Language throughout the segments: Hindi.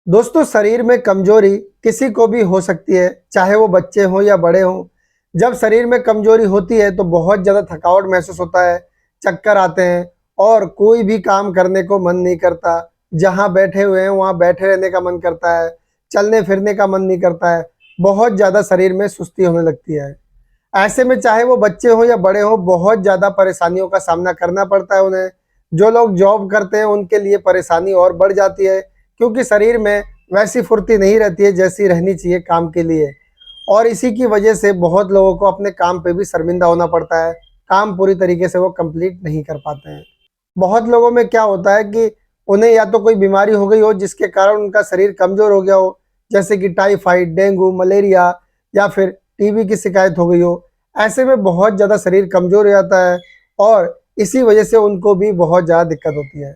दोस्तों, शरीर में कमजोरी किसी को भी हो सकती है, चाहे वो बच्चे हों या बड़े हों। जब शरीर में कमजोरी होती है तो बहुत ज़्यादा थकावट महसूस होता है, चक्कर आते हैं और कोई भी काम करने को मन नहीं करता। जहाँ बैठे हुए हैं वहाँ बैठे रहने का मन करता है, चलने फिरने का मन नहीं करता है। बहुत ज़्यादा शरीर में सुस्ती होने लगती है। ऐसे में चाहे वो बच्चे हों या बड़े हों, बहुत ज़्यादा परेशानियों का सामना करना पड़ता है उन्हें। जो लोग जॉब करते हैं उनके लिए परेशानी और बढ़ जाती है, क्योंकि शरीर में वैसी फुर्ती नहीं रहती है जैसी रहनी चाहिए काम के लिए। और इसी की वजह से बहुत लोगों को अपने काम पे भी शर्मिंदा होना पड़ता है। काम पूरी तरीके से वो कंप्लीट नहीं कर पाते हैं। बहुत लोगों में क्या होता है कि उन्हें या तो कोई बीमारी हो गई हो जिसके कारण उनका शरीर कमज़ोर हो गया हो, जैसे कि टाइफाइड, डेंगू, मलेरिया या फिर टीबी की शिकायत हो गई हो। ऐसे में बहुत ज़्यादा शरीर कमज़ोर हो जाता है और इसी वजह से उनको भी बहुत ज़्यादा दिक्कत होती है।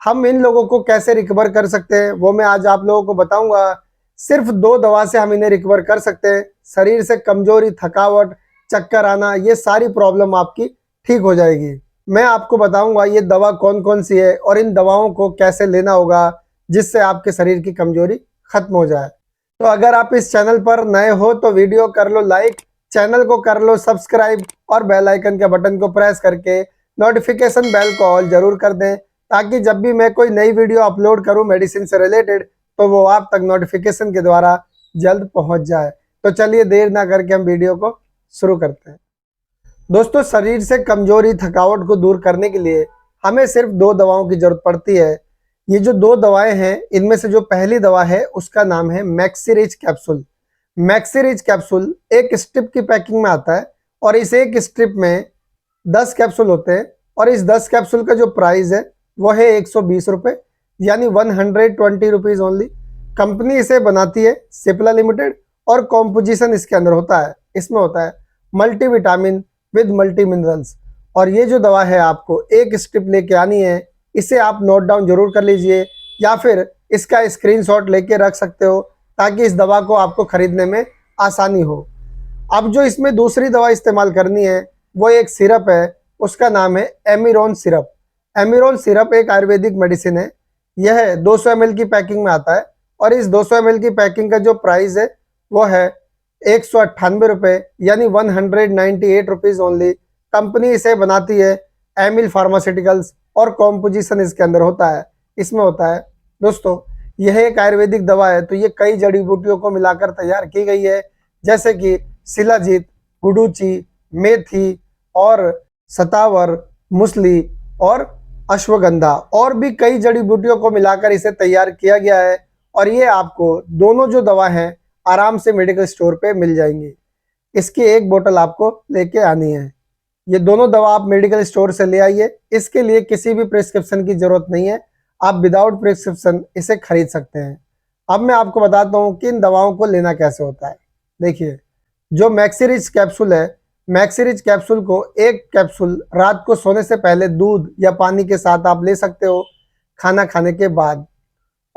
हम इन लोगों को कैसे रिकवर कर सकते हैं वो मैं आज आप लोगों को बताऊंगा। सिर्फ 2 दवा से हम इन्हें रिकवर कर सकते हैं। शरीर से कमजोरी, थकावट, चक्कर आना, ये सारी प्रॉब्लम आपकी ठीक हो जाएगी। मैं आपको बताऊंगा ये दवा कौन कौन सी है और इन दवाओं को कैसे लेना होगा जिससे आपके शरीर की कमजोरी खत्म हो जाए। तो अगर आप इस चैनल पर नए हो तो वीडियो कर लो लाइक, चैनल को कर लो सब्सक्राइब और बेल आइकन के बटन को प्रेस करके नोटिफिकेशन बेल को ऑल जरूर कर दें, ताकि जब भी मैं कोई नई वीडियो अपलोड करूं मेडिसिन से रिलेटेड तो वो आप तक नोटिफिकेशन के द्वारा जल्द पहुंच जाए। तो चलिए देर ना करके हम वीडियो को शुरू करते हैं। दोस्तों, शरीर से कमजोरी, थकावट को दूर करने के लिए हमें सिर्फ 2 दवाओं की जरूरत पड़ती है। ये जो 2 दवाएं हैं इनमें से जो पहली दवा है उसका नाम है मैक्सिरिज कैप्सूल। मैक्सिरिज कैप्सूल एक स्ट्रिप की पैकिंग में आता है और इस एक स्ट्रिप में 10 कैप्सूल होते हैं और इस 10 कैप्सूल का जो प्राइस है वो है 120 रुपये, यानी 120 रुपीज़ ओनली। कंपनी इसे बनाती है सिप्ला लिमिटेड और कॉम्पोजिशन इसके अंदर होता है, इसमें होता है मल्टीविटामिन विद मल्टी मिनरल्स। और ये जो दवा है आपको एक स्ट्रिप लेके आनी है, इसे आप नोट डाउन जरूर कर लीजिए या फिर इसका स्क्रीनशॉट लेके रख सकते हो ताकि इस दवा को आपको खरीदने में आसानी हो। अब जो इसमें दूसरी दवा इस्तेमाल करनी है वो एक सिरप है, उसका नाम है एमिरोन सिरप। एमिरोन सिरप एक आयुर्वेदिक मेडिसिन है। यह 200 ml की पैकिंग में आता है और इस 200 ml की पैकिंग का जो प्राइस है वो है 198 रुपये, यानी 198 रुपीज़ ओनली। कंपनी इसे बनाती है एमिल फार्मास्यूटिकल्स और कॉम्पोजिशन इसके अंदर होता है, इसमें होता है। दोस्तों, यह एक आयुर्वेदिक दवा है तो ये कई जड़ी बूटियों को मिलाकर तैयार की गई है, जैसे कि शिलाजीत, गुडुचि, मेथी और सतावर, मुसली और अश्वगंधा और भी कई जड़ी बूटियों को मिलाकर इसे तैयार किया गया है। और ये आपको दोनों जो दवा हैं आराम से मेडिकल स्टोर पे मिल जाएंगी। इसकी एक बोतल आपको लेके आनी है। ये दोनों दवा आप मेडिकल स्टोर से ले आइए। इसके लिए किसी भी प्रिस्क्रिप्शन की जरूरत नहीं है, आप विदाउट प्रिस्क्रिप्शन इसे खरीद सकते हैं। अब मैं आपको बताता हूँ कि इन दवाओं को लेना कैसे होता है। देखिए, जो मैक्सिरिज कैप्सूल है, मैक्सिरिज कैप्सूल को एक कैप्सूल रात को सोने से पहले दूध या पानी के साथ आप ले सकते हो खाना खाने के बाद।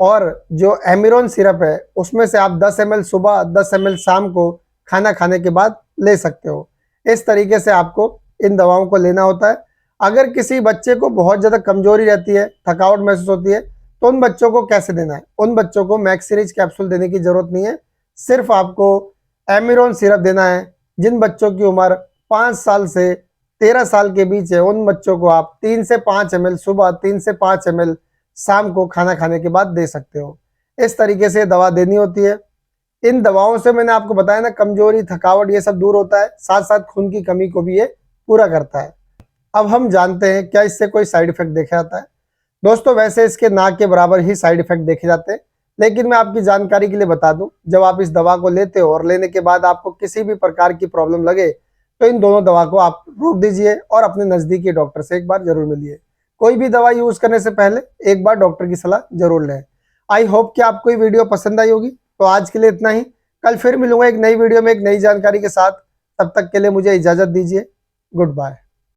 और जो एमिरोन सिरप है उसमें से आप 10 ml सुबह, 10 ml शाम को खाना खाने के बाद ले सकते हो। इस तरीके से आपको इन दवाओं को लेना होता है। अगर किसी बच्चे को बहुत ज़्यादा कमजोरी रहती है, थकावट महसूस होती है, तो उन बच्चों को कैसे देना है? उन बच्चों को मैक्सिरिज कैप्सूल देने की जरूरत नहीं है, सिर्फ आपको एमिरोन सिरप देना है। जिन बच्चों की उम्र 5 साल से 13 साल के बीच है उन बच्चों को आप 3 से 5 ml सुबह, 3 से 5 ml शाम को खाना खाने के बाद दे सकते हो। इस तरीके से दवा देनी होती है। इन दवाओं से मैंने आपको बताया ना, कमजोरी, थकावट ये सब दूर होता है, साथ साथ खून की कमी को भी ये पूरा करता है। अब हम जानते हैं क्या इससे कोई साइड इफेक्ट देखा जाता है। दोस्तों, वैसे इसके ना के बराबर ही साइड इफेक्ट देखे जाते हैं, लेकिन मैं आपकी जानकारी के लिए बता दूं, जब आप इस दवा को लेते हो और लेने के बाद आपको किसी भी प्रकार की प्रॉब्लम लगे तो इन दोनों दवा को आप रोक दीजिए और अपने नजदीकी डॉक्टर से एक बार जरूर मिलिए। कोई भी दवा यूज करने से पहले एक बार डॉक्टर की सलाह जरूर लें। आई होप कि आपको ये वीडियो पसंद आई होगी। तो आज के लिए इतना ही। कल फिर मिलूंगा एक नई वीडियो में एक नई जानकारी के साथ। तब तक के लिए मुझे इजाजत दीजिए। Good bye.